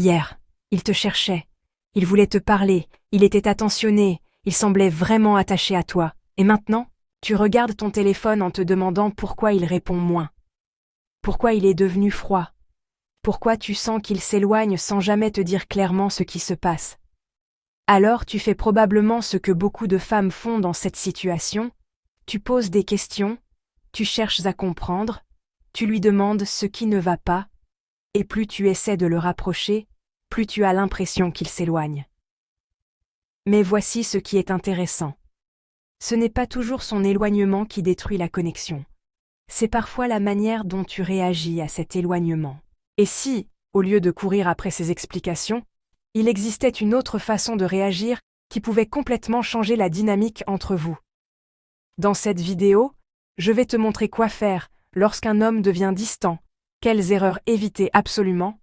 Hier, il te cherchait. Il voulait te parler, il était attentionné, il semblait vraiment attaché à toi. Et maintenant, tu regardes ton téléphone en te demandant pourquoi il répond moins. Pourquoi il est devenu froid. Pourquoi tu sens qu'il s'éloigne sans jamais te dire clairement ce qui se passe. Alors tu fais probablement ce que beaucoup de femmes font dans cette situation. Tu poses des questions, tu cherches à comprendre, tu lui demandes ce qui ne va pas, et plus tu essaies de le rapprocher, plus tu as l'impression qu'il s'éloigne. Mais voici ce qui est intéressant. Ce n'est pas toujours son éloignement qui détruit la connexion. C'est parfois la manière dont tu réagis à cet éloignement. Et si, au lieu de courir après ces explications, il existait une autre façon de réagir qui pouvait complètement changer la dynamique entre vous. Dans cette vidéo, je vais te montrer quoi faire lorsqu'un homme devient distant, quelles erreurs éviter absolument,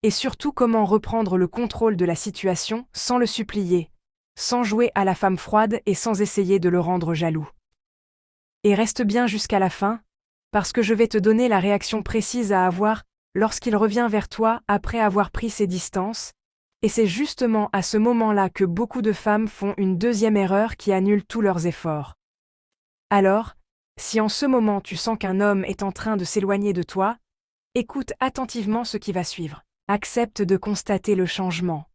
et surtout comment reprendre le contrôle de la situation sans le supplier, sans jouer à la femme froide et sans essayer de le rendre jaloux. Et reste bien jusqu'à la fin, parce que je vais te donner la réaction précise à avoir lorsqu'il revient vers toi après avoir pris ses distances, et c'est justement à ce moment-là que beaucoup de femmes font une deuxième erreur qui annule tous leurs efforts. Alors, si en ce moment tu sens qu'un homme est en train de s'éloigner de toi, écoute attentivement ce qui va suivre. Accepte de constater le changement.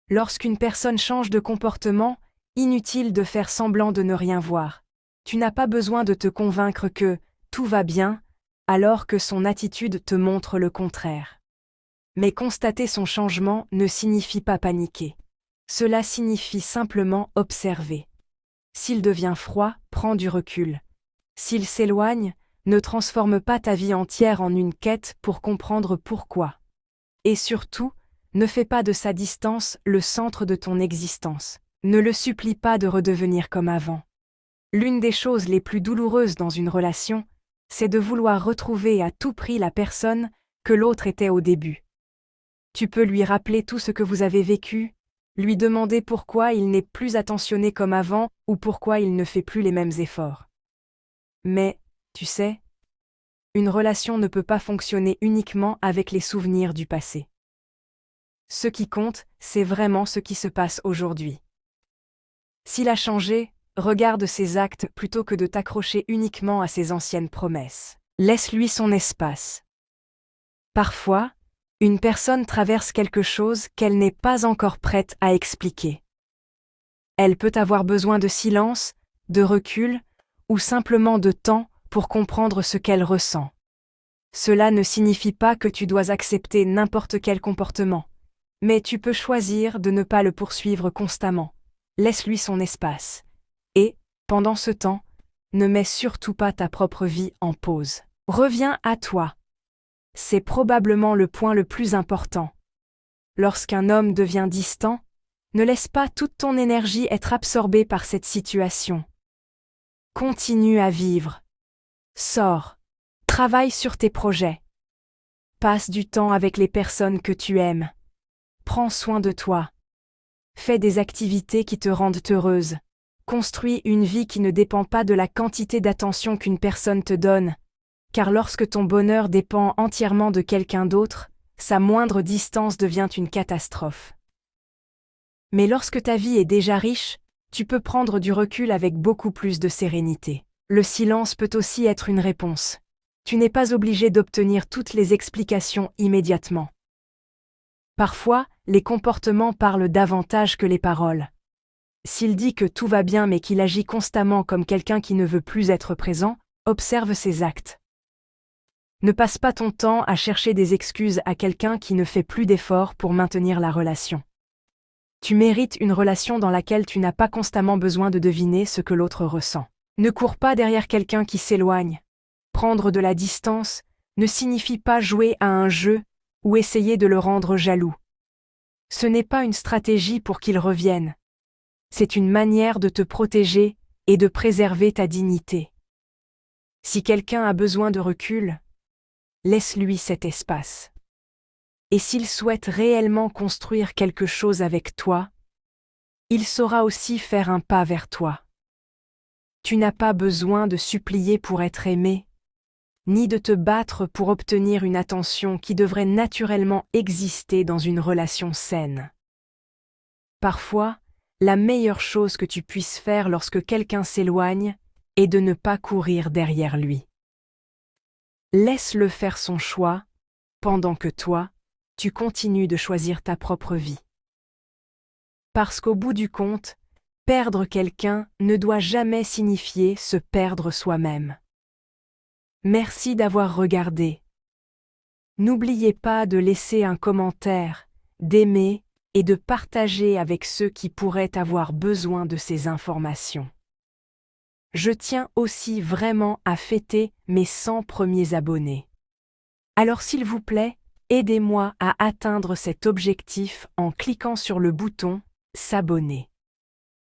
Lorsqu'une personne change de comportement, inutile de faire semblant de ne rien voir. Tu n'as pas besoin de te convaincre que tout va bien, alors que son attitude te montre le contraire. Mais constater son changement ne signifie pas paniquer. Cela signifie simplement observer. S'il devient froid, prends du recul. S'il s'éloigne, ne transforme pas ta vie entière en une quête pour comprendre pourquoi. Et surtout, ne fais pas de sa distance le centre de ton existence. Ne le supplie pas de redevenir comme avant. L'une des choses les plus douloureuses dans une relation, c'est de vouloir retrouver à tout prix la personne que l'autre était au début. Tu peux lui rappeler tout ce que vous avez vécu, lui demander pourquoi il n'est plus attentionné comme avant ou pourquoi il ne fait plus les mêmes efforts. Mais, tu sais, une relation ne peut pas fonctionner uniquement avec les souvenirs du passé. Ce qui compte, c'est vraiment ce qui se passe aujourd'hui. S'il a changé, regarde ses actes plutôt que de t'accrocher uniquement à ses anciennes promesses. Laisse-lui son espace. Parfois, une personne traverse quelque chose qu'elle n'est pas encore prête à expliquer. Elle peut avoir besoin de silence, de recul, ou simplement de temps pour comprendre ce qu'elle ressent. Cela ne signifie pas que tu dois accepter n'importe quel comportement, mais tu peux choisir de ne pas le poursuivre constamment. Laisse-lui son espace. Et, pendant ce temps, ne mets surtout pas ta propre vie en pause. Reviens à toi. C'est probablement le point le plus important. Lorsqu'un homme devient distant, ne laisse pas toute ton énergie être absorbée par cette situation. Continue à vivre. Sors. Travaille sur tes projets. Passe du temps avec les personnes que tu aimes. Prends soin de toi. Fais des activités qui te rendent heureuse. Construis une vie qui ne dépend pas de la quantité d'attention qu'une personne te donne, car lorsque ton bonheur dépend entièrement de quelqu'un d'autre, sa moindre distance devient une catastrophe. Mais lorsque ta vie est déjà riche, tu peux prendre du recul avec beaucoup plus de sérénité. Le silence peut aussi être une réponse. Tu n'es pas obligé d'obtenir toutes les explications immédiatement. Parfois, les comportements parlent davantage que les paroles. S'il dit que tout va bien mais qu'il agit constamment comme quelqu'un qui ne veut plus être présent, observe ses actes. Ne passe pas ton temps à chercher des excuses à quelqu'un qui ne fait plus d'efforts pour maintenir la relation. Tu mérites une relation dans laquelle tu n'as pas constamment besoin de deviner ce que l'autre ressent. Ne cours pas derrière quelqu'un qui s'éloigne. Prendre de la distance ne signifie pas jouer à un jeu ou essayer de le rendre jaloux. Ce n'est pas une stratégie pour qu'il revienne. C'est une manière de te protéger et de préserver ta dignité. Si quelqu'un a besoin de recul, laisse-lui cet espace. Et s'il souhaite réellement construire quelque chose avec toi, il saura aussi faire un pas vers toi. Tu n'as pas besoin de supplier pour être aimé. ni de te battre pour obtenir une attention qui devrait naturellement exister dans une relation saine. Parfois, la meilleure chose que tu puisses faire lorsque quelqu'un s'éloigne est de ne pas courir derrière lui. Laisse-le faire son choix, pendant que toi, tu continues de choisir ta propre vie. Parce qu'au bout du compte, perdre quelqu'un ne doit jamais signifier se perdre soi-même. Merci d'avoir regardé. N'oubliez pas de laisser un commentaire, d'aimer et de partager avec ceux qui pourraient avoir besoin de ces informations. Je tiens aussi vraiment à fêter mes 100 premiers abonnés. Alors s'il vous plaît, aidez-moi à atteindre cet objectif en cliquant sur le bouton « S'abonner ».